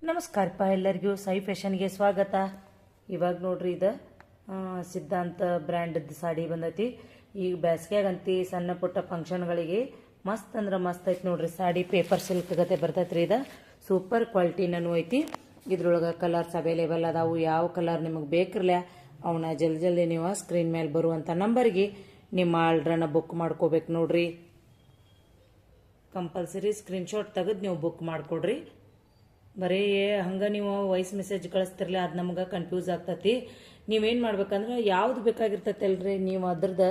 ನಮಸ್ಕಾರಪ್ಪ ಎಲ್ಲರಿಗೂ ಸಾಯಿ ಫ್ಯಾಷನ್ಗೆ ಸ್ವಾಗತ. ಇವಾಗ ನೋಡ್ರಿ ಇದು ಸಿದ್ಧಾಂತ ಬ್ರ್ಯಾಂಡದ ಸಾಡಿ ಬಂದೈತಿ. ಈಗ ಬೇಸಿಗೆಗಂತಿ ಸಣ್ಣ ಪುಟ್ಟ ಫಂಕ್ಷನ್ಗಳಿಗೆ ಮಸ್ತ್ ಅಂದ್ರೆ ಮಸ್ತ್ ಐತಿ ನೋಡ್ರಿ. ಸಾಡಿ ಪೇಪರ್ ಸಿಲ್ಕ್ ಗತೆ ಬರ್ತೈತ್ರಿ. ಇದು ಸೂಪರ್ ಕ್ವಾಲಿಟಿನೂ ಐತಿ. ಇದ್ರೊಳಗೆ ಕಲರ್ಸ್ ಅವೈಲೇಬಲ್ ಅದಾವು. ಯಾವ ಕಲರ್ ನಿಮಗೆ ಬೇಕಿರಲ್ಲ ಅವನ್ನ ಜಲ್ದಿ ನೀವು ಸ್ಕ್ರೀನ್ ಮೇಲೆ ಬರುವಂಥ ನಂಬರ್ಗೆ ನಿಮ್ಮ ಆರ್ಡ್ರನ್ನ ಬುಕ್ ಮಾಡ್ಕೋಬೇಕು ನೋಡ್ರಿ. ಕಂಪಲ್ಸರಿ ಸ್ಕ್ರೀನ್ಶಾಟ್ ತೆಗೆದು ನೀವು ಬುಕ್ ಮಾಡಿಕೊಡ್ರಿ. ಬರೀ ಹಂಗೆ ನೀವು ವಾಯ್ಸ್ ಮೆಸೇಜ್ ಕಳಿಸ್ತಿರ್ಲಿ, ಅದು ನಮ್ಗೆ ಕನ್ಫ್ಯೂಸ್ ಆಗ್ತತಿ. ನೀವೇನು ಮಾಡ್ಬೇಕಂದ್ರೆ ಯಾವ್ದು ಬೇಕಾಗಿರ್ತೈತೆ ಅಲ್ರಿ, ನೀವು ಅದ್ರದ್ದು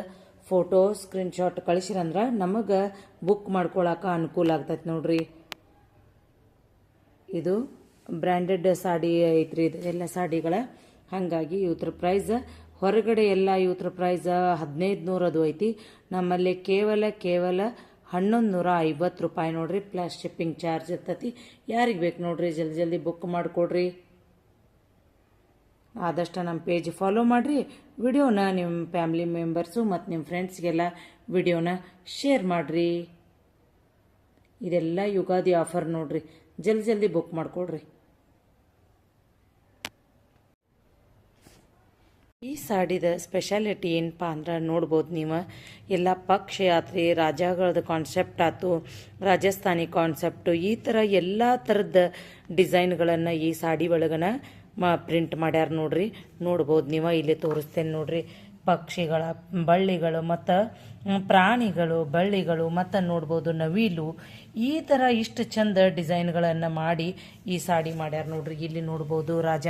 ಫೋಟೋ ಸ್ಕ್ರೀನ್ಶಾಟ್ ಕಳಿಸಿರಂದ್ರೆ ನಮಗೆ ಬುಕ್ ಮಾಡ್ಕೊಳಕ ಅನುಕೂಲ ಆಗ್ತೈತೆ ನೋಡ್ರಿ. ಇದು ಬ್ರ್ಯಾಂಡೆಡ್ ಸಾಡಿ ಐತ್ರಿ. ಇದು ಎಲ್ಲ ಸಾಡಿಗಳ ಹಾಗಾಗಿ ಇವತ್ರ ಪ್ರೈಸ್ ಹೊರಗಡೆ ಎಲ್ಲ ಇವತ್ರ ಪ್ರೈಸ್ 1500 ಅದು ಐತಿ. ನಮ್ಮಲ್ಲಿ ಕೇವಲ 1150 ರೂಪಾಯಿ ನೋಡ್ರಿ. ಪ್ಲಸ್ ಶಿಪ್ಪಿಂಗ್ ಚಾರ್ಜ್ ಇರ್ತೈತಿ. ಯಾರಿಗೆ ಬೇಕು ನೋಡ್ರಿ ಜಲ್ದಿ ಬುಕ್ ಮಾಡಿಕೊಡ್ರಿ. ಆದಷ್ಟು ನಮ್ಮ ಪೇಜ್ ಫಾಲೋ ಮಾಡಿರಿ. ವಿಡಿಯೋನ ನಿಮ್ಮ ಫ್ಯಾಮಿಲಿ ಮೆಂಬರ್ಸು ಮತ್ತು ನಿಮ್ಮ ಫ್ರೆಂಡ್ಸ್ಗೆಲ್ಲ ವಿಡಿಯೋನ ಶೇರ್ ಮಾಡಿರಿ. ಇದೆಲ್ಲ ಯುಗಾದಿ ಆಫರ್ ನೋಡ್ರಿ. ಜಲ್ದಿ ಬುಕ್ ಮಾಡಿಕೊಡ್ರಿ. ಈ ಸಾಡಿದ ಸ್ಪೆಷಾಲಿಟಿ ಏನಪ್ಪ ಅಂದ್ರೆ ನೋಡ್ಬೋದು ನೀವು. ಎಲ್ಲ ಪಕ್ಷ ಯಾತ್ರೆ, ರಾಜಗಳದ ಕಾನ್ಸೆಪ್ಟ್ ಆಯ್ತು, ರಾಜಸ್ಥಾನಿ ಕಾನ್ಸೆಪ್ಟು, ಈ ಥರ ಎಲ್ಲ ಥರದ ಡಿಸೈನ್ಗಳನ್ನು ಈ ಸಾಡಿ ಒಳಗನ ಪ್ರಿಂಟ್ ಮಾಡ್ಯಾರ ನೋಡ್ರಿ. ನೋಡ್ಬೋದು ನೀವು. ಇಲ್ಲಿ ತೋರಿಸ್ತೇನೆ ನೋಡ್ರಿ. ಪಕ್ಷಿಗಳ ಬಳ್ಳಿಗಳು ಮತ್ತು ಪ್ರಾಣಿಗಳು ಬಳ್ಳಿಗಳು ಮತ್ತು ನೋಡ್ಬೋದು ನವಿಲು, ಈ ಥರ ಇಷ್ಟು ಚಂದ ಡಿಸೈನ್ಗಳನ್ನು ಮಾಡಿ ಈ ಸಾಡಿ ಮಾಡ್ಯಾರ ನೋಡ್ರಿ. ಇಲ್ಲಿ ನೋಡ್ಬೋದು ರಾಜ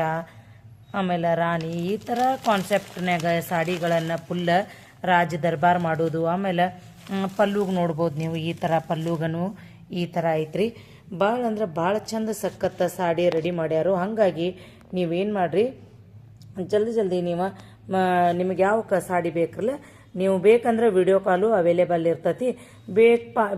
ಆಮೇಲೆ ರಾಣಿ, ಈ ಥರ ಕಾನ್ಸೆಪ್ಟ್ನಾಗ ಸಾಡಿಗಳನ್ನು ಫುಲ್ ರಾಜ ದರ್ಬಾರ್ ಮಾಡೋದು. ಆಮೇಲೆ ಪಲ್ಲುಗೆ ನೋಡ್ಬೋದು ನೀವು. ಈ ಥರ ಪಲ್ಲುಗನು ಈ ಥರ ಐತ್ರಿ. ಭಾಳ ಅಂದ್ರೆ ಭಾಳ ಚಂದ ಸಖತ್ತ ಸಾಡಿ ರೆಡಿ ಮಾಡ್ಯಾರು. ಹಾಗಾಗಿ ನೀವೇನು ಮಾಡಿರಿ ಜಲ್ದಿ ನೀವು ನಿಮಗೆ ಯಾವ ಸಾಡಿ ಬೇಕಲ್ಲ, ನೀವು ಬೇಕಂದ್ರೆ ವಿಡಿಯೋ ಕಾಲು ಅವೈಲೇಬಲ್ ಇರ್ತೈತಿ.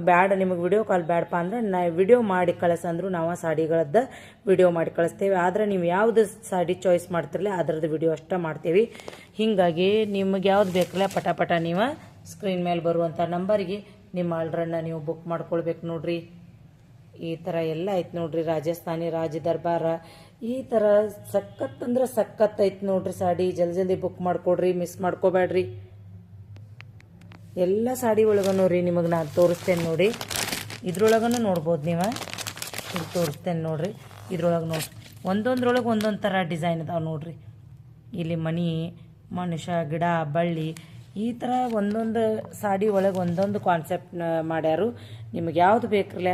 ಬ್ಯಾಡ ನಿಮಗೆ ವಿಡಿಯೋ ಕಾಲ್ ಬ್ಯಾಡಪ್ಪ ಅಂದ್ರೆ ವಿಡಿಯೋ ಮಾಡಿ ಕಳಿಸಂದ್ರು ನಾವು ಸಾಡಿಗಳದ್ದು ವಿಡಿಯೋ ಮಾಡಿ ಕಳಿಸ್ತೇವೆ. ಆದರೆ ನೀವು ಯಾವ್ದು ಸಾಡಿ ಚಾಯ್ಸ್ ಮಾಡ್ತಿರಲ್ಲ ಅದರದ್ದು ವಿಡಿಯೋ ಅಷ್ಟೇ ಮಾಡ್ತೀವಿ. ಹೀಗಾಗಿ ನಿಮಗೆ ಯಾವ್ದು ಬೇಕಲ್ಲ ಪಟ ನೀವು ಸ್ಕ್ರೀನ್ ಮೇಲೆ ಬರುವಂಥ ನಂಬರ್ಗೆ ನಿಮ್ಮ ಆರ್ಡ್ರನ್ನ ನೀವು ಬುಕ್ ಮಾಡ್ಕೊಳ್ಬೇಕು ನೋಡ್ರಿ. ಈ ಥರ ಎಲ್ಲ ಐತೆ ನೋಡ್ರಿ. ರಾಜಸ್ಥಾನಿ ರಾಜ ದರ್ಬಾರ ಈ ಥರ ಸಖತ್ ಅಂದ್ರೆ ಸಖತ್ ಐತೆ ನೋಡ್ರಿ ಸಾಡಿ. ಜಲ್ದಿ ಬುಕ್ ಮಾಡ್ಕೊಡ್ರಿ, ಮಿಸ್ ಮಾಡ್ಕೋಬೇಡ್ರಿ. ಎಲ್ಲ ಸಾಡಿ ಒಳಗನು ರೀ ನಿಮಗೆ ನಾನು ತೋರಿಸ್ತೇನೆ ನೋಡಿ. ಇದ್ರೊಳಗನು ನೋಡ್ಬೋದು ನೀವು. ಇಲ್ಲಿ ತೋರಿಸ್ತೇನೆ ನೋಡ್ರಿ. ಇದ್ರೊಳಗೆ ನೋಡ್ರಿ ಒಂದೊಂದ್ರೊಳಗೆ ಒಂದೊಂದು ಥರ ಡಿಸೈನ್ ಅದಾವೆ ನೋಡ್ರಿ. ಇಲ್ಲಿ ಮನಿ, ಮನುಷ್ಯ, ಗಿಡ, ಬಳ್ಳಿ, ಈ ಥರ ಒಂದೊಂದು ಸಾಡಿ ಒಳಗೆ ಒಂದೊಂದು ಕಾನ್ಸೆಪ್ಟ್ ಮಾಡ್ಯಾರು. ನಿಮಗೆ ಯಾವ್ದು ಬೇಕಲ್ಲ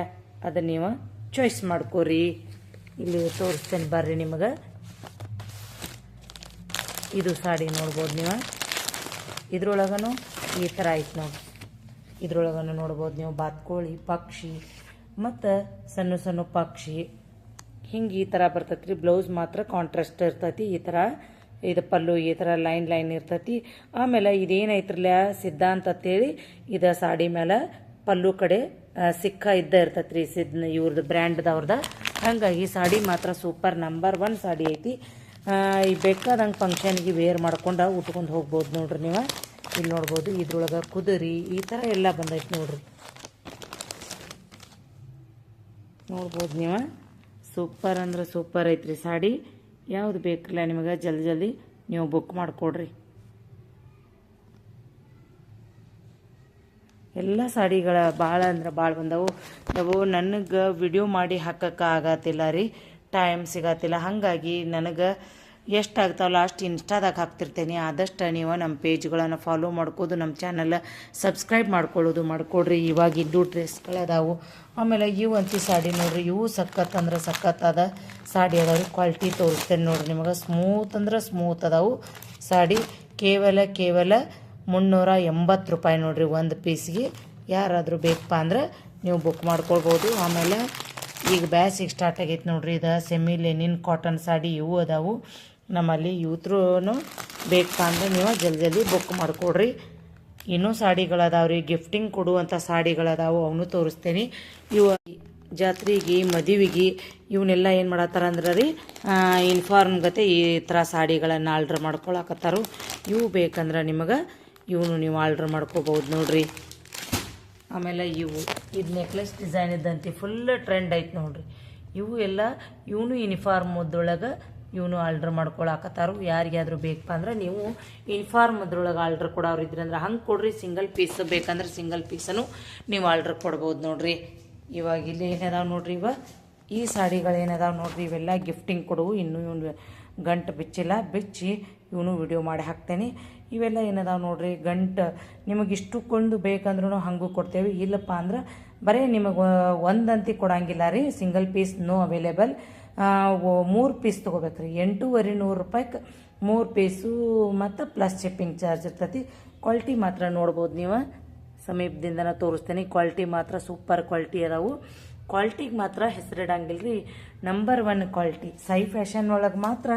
ಅದನ್ನು ನೀವು ಚಾಯ್ಸ್ ಮಾಡ್ಕೋರಿ. ಇಲ್ಲಿ ತೋರಿಸ್ತೇನೆ ಬರ್ರಿ ನಿಮಗೆ. ಇದು ಸಾಡಿ ನೋಡ್ಬೋದು ನೀವು. ಇದ್ರೊಳಗನು ಈ ಥರ ಐತೆ ನೋಡಿ. ಇದ್ರೊಳಗನು ನೋಡ್ಬೋದು ನೀವು. ಬಾತ್ಕೋಳಿ, ಪಕ್ಷಿ ಮತ್ತು ಸಣ್ಣ ಪಕ್ಷಿ ಹಿಂಗೆ ಈ ಥರ ಬರ್ತೈತಿ ರೀ. ಬ್ಲೌಸ್ ಮಾತ್ರ ಕಾಂಟ್ರಾಸ್ಟ್ ಇರ್ತೈತಿ. ಈ ಥರ ಇದು ಪಲ್ಲು ಈ ಥರ ಲೈನ್ ಇರ್ತೈತಿ. ಆಮೇಲೆ ಇದೇನೈತ್ರಲ್ಲ ಸಿದ್ಧಾಂತ ಅಂತೇಳಿ ಇದು ಸಾಡಿ ಮೇಲೆ ಪಲ್ಲು ಕಡೆ ಸಿಕ್ಕ ಇರ್ತೈತಿ ರೀ. ಇವ್ರದ್ದು ಬ್ರ್ಯಾಂಡ್ದವ್ರದ. ಹಾಗಾಗಿ ಸಾಡಿ ಮಾತ್ರ ಸೂಪರ್ ನಂಬರ್ 1 ಸಾಡಿ ಐತಿ. ಈ ಬೇಕಾದಂಗೆ ಫಂಕ್ಷನ್ಗೆ ವೇರ್ ಮಾಡ್ಕೊಂಡು ಉಟ್ಕೊಂಡು ಹೋಗ್ಬೋದು ನೋಡ್ರಿ ನೀವು. ಇಲ್ಲಿ ನೋಡ್ಬೋದು. ಇದ್ರೊಳಗೆ ಕುದುರಿ ಈ ಥರ ಎಲ್ಲ ಬಂದೈತೆ ನೋಡ್ರಿ. ನೋಡ್ಬೋದು ನೀವು. ಸೂಪರ್ ಅಂದ್ರೆ ಸೂಪರ್ ಐತ್ರಿ ಸಾಡಿ. ಯಾವ್ದು ಬೇಕಲ್ಲ ನಿಮಗೆ ಜಲ್ದಿ ನೀವು ಬುಕ್ ಮಾಡಿಕೊಡ್ರಿ. ಎಲ್ಲ ಸಾಡಿಗಳ ಭಾಳ ಅಂದ್ರೆ ಭಾಳ ಬಂದವು. ನನಗೆ ವಿಡಿಯೋ ಮಾಡಿ ಹಾಕಕ್ಕೆ ಆಗತ್ತಿಲ್ಲ ರೀ, ಟೈಮ್ ಸಿಗತ್ತಿಲ್ಲ. ಹಾಗಾಗಿ ನನಗೆ ಎಷ್ಟಾಗ್ತಾವಲ್ಲ ಅಷ್ಟು ಇನ್ಸ್ಟಾದಾಗ ಹಾಕ್ತಿರ್ತೇನೆ. ಆದಷ್ಟು ನೀವು ನಮ್ಮ ಪೇಜ್ಗಳನ್ನು ಫಾಲೋ ಮಾಡ್ಕೋದು, ನಮ್ಮ ಚಾನಲ್ ಸಬ್ಸ್ಕ್ರೈಬ್ ಮಾಡ್ಕೊಡ್ರಿ. ಇವಾಗ ಇದ್ದು ಡ್ರೆಸ್ಗಳದಾವು. ಆಮೇಲೆ ಇವು ಅಂತಿ ಸಾಡಿ ನೋಡ್ರಿ. ಇವು ಸಖತ್ ಅಂದ್ರೆ ಸಖತ್ತಾದ ಸಾಡಿ ಅದಾವ್ರಿ. ಕ್ವಾಲಿಟಿ ತೋರಿಸ್ತೇನೆ ನೋಡ್ರಿ ನಿಮಗೆ. ಸ್ಮೂತ್ ಅಂದ್ರೆ ಸ್ಮೂತ್ ಅದಾವು ಸಾಡಿ. ಕೇವಲ 380 ರೂಪಾಯಿ ನೋಡ್ರಿ ಒಂದು ಪೀಸ್ಗೆ. ಯಾರಾದರೂ ಬೇಕಪ್ಪ ಅಂದ್ರೆ ನೀವು ಬುಕ್ ಮಾಡ್ಕೊಳ್ಬೋದು. ಆಮೇಲೆ ಈಗ ಬ್ಯಾಸಿಗೆ ಸ್ಟಾರ್ಟ್ ಆಗೈತೆ ನೋಡ್ರಿ. ಇದು ಸೆಮಿ ಲೆನಿನ್ ಕಾಟನ್ ಸಾಡಿ ಇವು ಅದಾವು ನಮ್ಮಲ್ಲಿ. ಇವತ್ರೂ ಬೇಕಪ್ಪ ಅಂದ್ರೆ ನೀವು ಜಲ್ದಿ ಬುಕ್ ಮಾಡಿಕೊಡ್ರಿ. ಇನ್ನೂ ಸಾಡಿಗಳದಾವ್ರಿ. ಗಿಫ್ಟಿಂಗ್ ಕೊಡುವಂಥ ಸಾಡಿಗಳದಾವು, ಅವನು ತೋರಿಸ್ತೇನೆ. ಇವು ಜಾತ್ರೆಗೆ, ಮದುವೆಗೆ ಇವನ್ನೆಲ್ಲ ಏನು ಮಾಡತ್ತಾರ ಅಂದ್ರೆ ರೀ ಇನ್ಫಾರ್ಮ್ ಗತೆ ಈ ಥರ ಸಾಡಿಗಳನ್ನು ಆರ್ಡ್ರ್ ಮಾಡ್ಕೊಳಕತ್ತಾರು. ಇವು ಬೇಕಂದ್ರೆ ನಿಮಗೆ ಇವನು ನೀವು ಆರ್ಡ್ರ್ ಮಾಡ್ಕೋಬೋದು ನೋಡ್ರಿ. ಆಮೇಲೆ ಇದು ನೆಕ್ಲೆಸ್ ಡಿಸೈನ್ ಇದ್ದಂತೆ ಫುಲ್ ಟ್ರೆಂಡ್ ಐತೆ ನೋಡ್ರಿ. ಇವು ಎಲ್ಲ ಇವನು ಯೂನಿಫಾರ್ಮದೊಳಗೆ ಇವನು ಆರ್ಡ್ರ್ ಮಾಡ್ಕೊಳಕತ್ತಾರು. ಯಾರಿಗಾದ್ರೂ ಬೇಕಪ್ಪ ಅಂದ್ರೆ ನೀವು ಯೂನಿಫಾರ್ಮದ್ರೊಳಗೆ ಆರ್ಡ್ರ್ ಕೊಡೋರು ಇದ್ರಿ ಅಂದ್ರೆ ಹಂಗೆ ಕೊಡ್ರಿ. ಸಿಂಗಲ್ ಪೀಸ್ ಬೇಕಂದ್ರೆ ಸಿಂಗಲ್ ಪೀಸನ್ನು ನೀವು ಆರ್ಡ್ರ್ ಕೊಡ್ಬೋದು ನೋಡ್ರಿ. ಇವಾಗ ಇಲ್ಲಿ ಏನದಾವೆ ನೋಡ್ರಿ, ಈ ಸಾಡಿಗಳು ಏನದಾವೆ ನೋಡ್ರಿ, ಇವೆಲ್ಲ ಗಿಫ್ಟಿಂಗ್ ಕೊಡುವು. ಇನ್ನೂ ಇವನು ಗಂಟು ಬಿಚ್ಚಿಲ್ಲ, ಬಿಚ್ಚಿ ಇವನು ವಿಡಿಯೋ ಮಾಡಿ ಹಾಕ್ತೇನೆ. ಇವೆಲ್ಲ ಏನದಾವೆ ನೋಡ್ರಿ, ಗಂಟು ನಿಮಗೆ ಇಷ್ಟಕ್ಕೊಂದು ಬೇಕಂದ್ರೂ ಹಂಗೂ ಕೊಡ್ತೇವೆ. ಇಲ್ಲಪ್ಪ ಅಂದ್ರೆ ಬರೀ ನಿಮಗೆ ಒಂದಂತಿ ಕೊಡಂಗಿಲ್ಲ ರೀ, single piece no available. 3 piece ತೊಗೋಬೇಕ್ರಿ. 8,500 ರೂಪಾಯಿಗೆ 3 ಪೀಸು ಮತ್ತು ಪ್ಲಸ್ ಶಿಪ್ಪಿಂಗ್ ಚಾರ್ಜ್ ಇರ್ತೈತಿ. ಕ್ವಾಲಿಟಿ ಮಾತ್ರ ನೋಡ್ಬೋದು ನೀವು, ಸಮೀಪದಿಂದನ ತೋರಿಸ್ತೇನೆ. ಕ್ವಾಲಿಟಿ ಮಾತ್ರ ಸೂಪರ್ ಕ್ವಾಲಿಟಿ ಅದಾವು. ಕ್ವಾಲಿಟಿಗೆ ಮಾತ್ರ ಹೆಸರಿಡಂಗಿಲ್ಲ ರೀ, ನಂಬರ್ 1 ಕ್ವಾಲಿಟಿ. ಸೈ ಫ್ಯಾಷನ್ ಒಳಗೆ ಮಾತ್ರ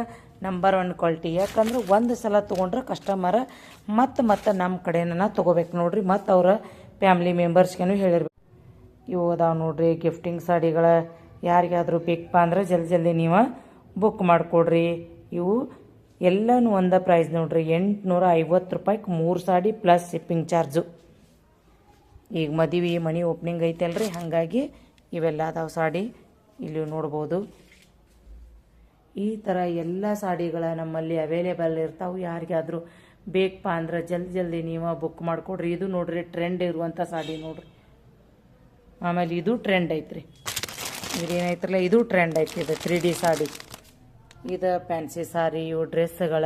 ನಂಬರ್ 1 ಕ್ವಾಲಿಟಿ. ಯಾಕಂದ್ರೆ ಒಂದು ಸಲ ತೊಗೊಂಡ್ರೆ ಕಸ್ಟಮರ ಮತ್ತೆ ನಮ್ಮ ಕಡೆನ ತೊಗೋಬೇಕು ನೋಡ್ರಿ, ಮತ್ತು ಅವರ ಫ್ಯಾಮ್ಲಿ ಮೆಂಬರ್ಸ್ಗೂ ಹೇಳಿರ್ಬೇಕು. ಇವು ಅದಾವೆ ನೋಡ್ರಿ ಗಿಫ್ಟಿಂಗ್ ಸಾಡಿಗಳ. ಯಾರಿಗಾದರೂ ಬೇಕಪ್ಪ ಅಂದ್ರೆ ಜಲ್ದಿ ನೀವು ಬುಕ್ ಮಾಡಿಕೊಡ್ರಿ. ಇವು ಎಲ್ಲನೂ ಒಂದೇ ಪ್ರೈಸ್ ನೋಡ್ರಿ, 850 ರೂಪಾಯಿಗೆ 3 ಸಾಡಿ ಪ್ಲಸ್ ಶಿಪ್ಪಿಂಗ್ ಚಾರ್ಜು. ಈಗ ಮದುವೆ ಮನೆ ಓಪನಿಂಗ್ ಐತಲ್ರಿ, ಹಾಗಾಗಿ ಇವೆಲ್ಲ ಅದಾವೆ ಸಾಡಿ, ಇಲ್ಲಿ ನೋಡ್ಬೋದು. ಈ ಥರ ಎಲ್ಲ ಸಾಡಿಗಳ ನಮ್ಮಲ್ಲಿ ಅವೈಲೇಬಲ್ ಇರ್ತಾವೆ. ಯಾರಿಗಾದರೂ ಬೇಕಪ್ಪ ಅಂದ್ರೆ ಜಲ್ದಿ ನೀವು ಬುಕ್ ಮಾಡಿಕೊಡ್ರಿ. ಇದು ನೋಡ್ರಿ ಟ್ರೆಂಡ್ ಇರುವಂಥ ಸಾಡಿ ನೋಡ್ರಿ. ಆಮೇಲೆ ಇದು ಟ್ರೆಂಡ್ ಐತ್ರಿ, ಇದೇನೈತ್ರಲ್ಲ ಇದು ಟ್ರೆಂಡ್ ಐತಿ. ಇದು 3D ಸಾಡಿ, ಇದು ಫ್ಯಾನ್ಸಿ ಸಾರಿ, ಇವು ಡ್ರೆಸ್ಗಳ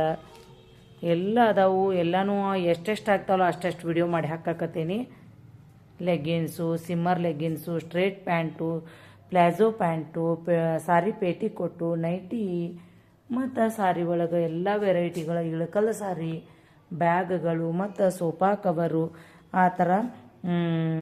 ಎಲ್ಲ ಅದಾವು. ಎಲ್ಲನೂ ಎಷ್ಟೆಷ್ಟು ಆಗ್ತಾವಲ್ಲ ಅಷ್ಟೆಷ್ಟು ವಿಡಿಯೋ ಮಾಡಿ ಹಾಕಕತ್ತೀನಿ. Leggings, shimmer leggings, straight pant, palazzo pant, sari petticoat, nightie, ಮತ್ತು ಸಾರಿ ಒಳಗೆ ಎಲ್ಲ ವೆರೈಟಿಗಳ ಇಳಕಲ್ ಸಾರಿ, ಬ್ಯಾಗ್ಗಳು ಮತ್ತು ಸೋಫಾ ಕವರು, ಆ ಥರ